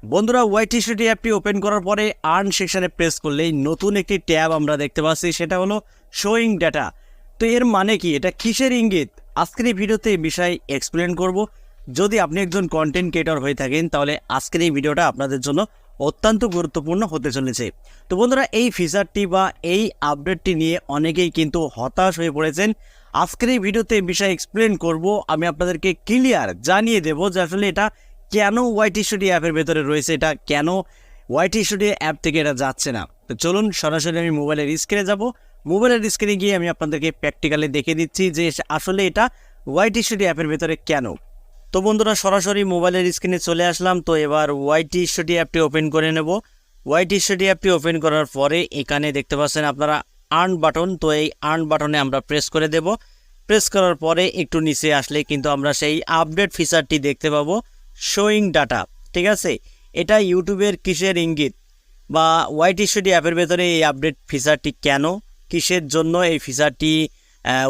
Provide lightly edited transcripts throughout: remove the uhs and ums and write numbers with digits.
বন্ধুরা ওয়াইটিসিটি অ্যাপটি ওপেন করার পরে আর্ন সেকশনে প্রেস করলেই নতুন একটি ট্যাব আমরা দেখতে পাচ্ছি, সেটা হলো শোয়িং ডাটা। তো এর মানে কি, এটা কিসের ইঙ্গিত? আজকের এই ভিডিওতে এই বিষয়ে এক্সপ্লেন করব। যদি আপনি একজন কন্টেন্ট ক্রিয়েটর হয়ে থাকেন তাহলে আজকের এই ভিডিওটা আপনাদের জন্য অত্যন্ত গুরুত্বপূর্ণ হতে চলেছে। তো বন্ধুরা, এই ফিচারটি বা এই আপডেটটি নিয়ে অনেকেই কিন্তু হতাশ হয়ে পড়েছেন। আজকের এই ভিডিওতে এই বিষয়ে এক্সপ্লেন করব, আমি আপনাদেরকে ক্লিয়ার জানিয়ে দেবো যে আসলে এটা কেন ওয়াইটি স্টুডিও অ্যাপের ভেতরে রয়েছে, এটা কেন ওয়াইটি স্টুডিও অ্যাপ থেকে এটা যাচ্ছে না। তো চলুন সরাসরি আমি মোবাইলের স্ক্রিনে যাব। মোবাইলের স্ক্রিনে গিয়ে আমি আপনাদেরকে প্র্যাকটিক্যালি দেখে দিচ্ছি যে আসলে এটা ওয়াইটি স্টুডিও অ্যাপের ভেতরে কেন। তো বন্ধুরা, সরাসরি মোবাইলের স্ক্রিনে চলে আসলাম। তো এবার ওয়াইটি স্টুডিও অ্যাপটি ওপেন করে নেব। ওয়াইটি স্টুডিও অ্যাপটি ওপেন করার পরে এখানে দেখতে পাচ্ছেন আপনারা আর্ন বাটন। তো এই আর্ন বাটনে আমরা প্রেস করে দেব। প্রেস করার পরে একটু নিচে আসলে কিন্তু আমরা সেই আপডেট ফিচারটি দেখতে পাবো, শোয়িং ডাটা। ঠিক আছে, এটা ইউটিউবের কিসের ইঙ্গিত বা ওয়াইটি স্টুডিও অ্যাপের ভেতরে এই আপডেট ফিচারটি কেন, কিসের জন্য এই ফিচারটি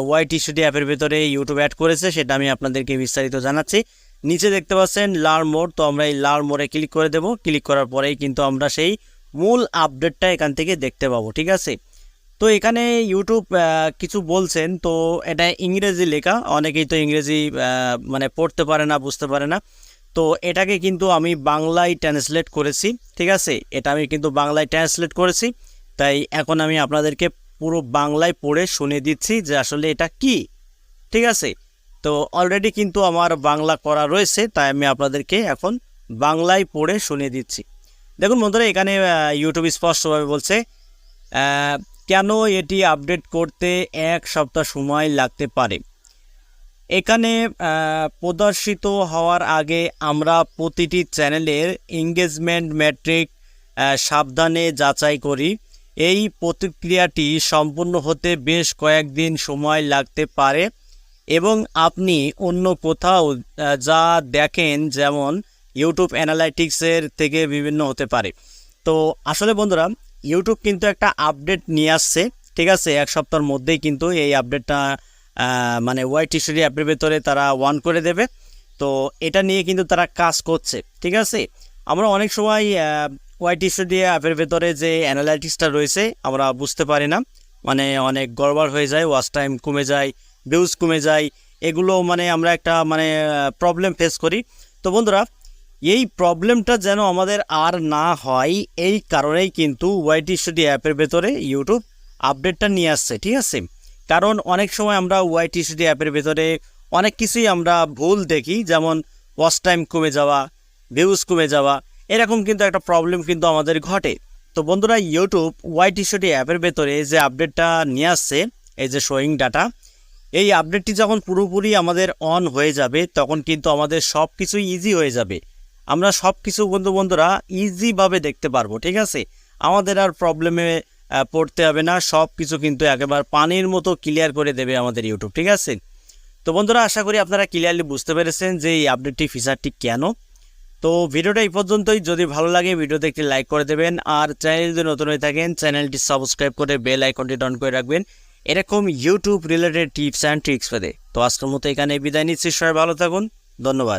ওয়াইটি স্টুডিও অ্যাপের ভেতরে ইউটিউব অ্যাড করেছে, সেটা আমি আপনাদেরকে বিস্তারিত জানাচ্ছি। নিচে দেখতে পাচ্ছেন লার্ন মোর। তো আমরা এই লার্ন মোরে ক্লিক করে দেব। ক্লিক করার পরেই কিন্তু আমরা সেই মূল আপডেটটা এখান থেকে দেখতে পাবো। ঠিক আছে, তো এখানে ইউটিউব কিছু বলছেন, তো এটা ইংরেজি লেখা, অনেকেই তো ইংরেজি মানে পড়তে পারে না, বুঝতে পারে না। তো এটাকে কিন্তু আমি বাংলায় ট্রান্সলেট করেছি। ঠিক আছে, এটা আমি কিন্তু বাংলায় ট্রান্সলেট করেছি, তাই এখন আমি আপনাদেরকে পুরো বাংলায় পড়ে শুনিয়ে দিচ্ছি যে আসলে এটা কি। ঠিক আছে, তো অলরেডি কিন্তু আমার বাংলা করা রয়েছে, তাই আমি আপনাদেরকে এখন বাংলায় পড়ে শুনিয়ে দিচ্ছি। দেখুন বন্ধুরা, এখানে ইউটিউব স্পষ্টভাবে বলছে কেন এটি আপডেট করতে 1 সপ্তাহ সময় লাগতে পারে। এখানে প্রদর্শিত হওয়ার আগে আমরা প্রতিটি চ্যানেলের এঙ্গেজমেন্ট মেট্রিক সাবধানে যাচাই করি। এই প্রতিক্রিয়াটি সম্পূর্ণ হতে বেশ কয়েকদিন সময় লাগতে পারে এবং আপনি অন্য কোথাও যা দেখেন, যেমন ইউটিউব অ্যানালাইটিক্সের থেকে বিভিন্ন হতে পারে। তো আসলে বন্ধুরা, ইউটিউব কিন্তু একটা আপডেট নিয়ে আসছে। ঠিক আছে, 1 সপ্তাহের মধ্যেই কিন্তু এই আপডেটটা মানে ওয়াইটি স্টুডিও অ্যাপের ভেতরে তারা অন করে দেবে। তো এটা নিয়ে কিন্তু তারা কাজ করছে। ঠিক আছে, আমরা অনেক সময় ওয়াইটি স্টুডিও অ্যাপের ভেতরে যে অ্যানালাইটিক্সটা রয়েছে আমরা বুঝতে পারি না, মানে অনেক গড়বড় হয়ে যায়, ওয়াচ টাইম কমে যায়, ভিউজ কমে যায়, এগুলো মানে আমরা একটা মানে প্রবলেম ফেস করি। তো বন্ধুরা, এই প্রবলেমটা যেন আমাদের আর না হয়, এই কারণেই কিন্তু ওয়াইটি স্টুডিও অ্যাপের ভেতরে ইউটিউব আপডেটটা নিয়ে আসছে। ঠিক আছে, কারণ অনেক সময় আমরা ওয়াইটি স্টুডিও অ্যাপের ভেতরে অনেক কিছুই আমরা ভুল দেখি, যেমন ওয়াচ টাইম কমে যাওয়া, ভিউজ কমে যাওয়া, এরকম কিন্তু একটা প্রবলেম কিন্তু আমাদের ঘটে। তো বন্ধুরা, ইউটিউব ওয়াইটি স্টুডিও অ্যাপের ভেতরে যে আপডেটটা নিয়ে আসছে, এই যে শোয়িং ডাটা, এই আপডেটটি যখন পুরোপুরি আমাদের অন হয়ে যাবে তখন কিন্তু আমাদের সব কিছুই ইজি হয়ে যাবে। আমরা সব কিছু বন্ধুরা ইজিভাবে দেখতে পারবো। ঠিক আছে, আমাদের আর প্রবলেমে পড়তে হবে না, সব কিছু কিন্তু একেবারে পানির মতো ক্লিয়ার করে দেবে আমাদের ইউটিউব। ঠিক আছে, তো বন্ধুরা, আশা করি আপনারা ক্লিয়ারলি বুঝতে পেরেছেন যে এই আপডেটটি ফিচারটি কেন। তো ভিডিওটা এই পর্যন্তই। যদি ভালো লাগে ভিডিওতে একটি লাইক করে দেবেন, আর চ্যানেল যদি নতুন হয়ে থাকেন চ্যানেলটি সাবস্ক্রাইব করে বেল আইকনটি অন করে রাখবেন এরকম YouTube related tips and tricks পেতে। তো আজকের মতো এখানে বিদায় নিচ্ছি, সবাই ভালো থাকুন, ধন্যবাদ।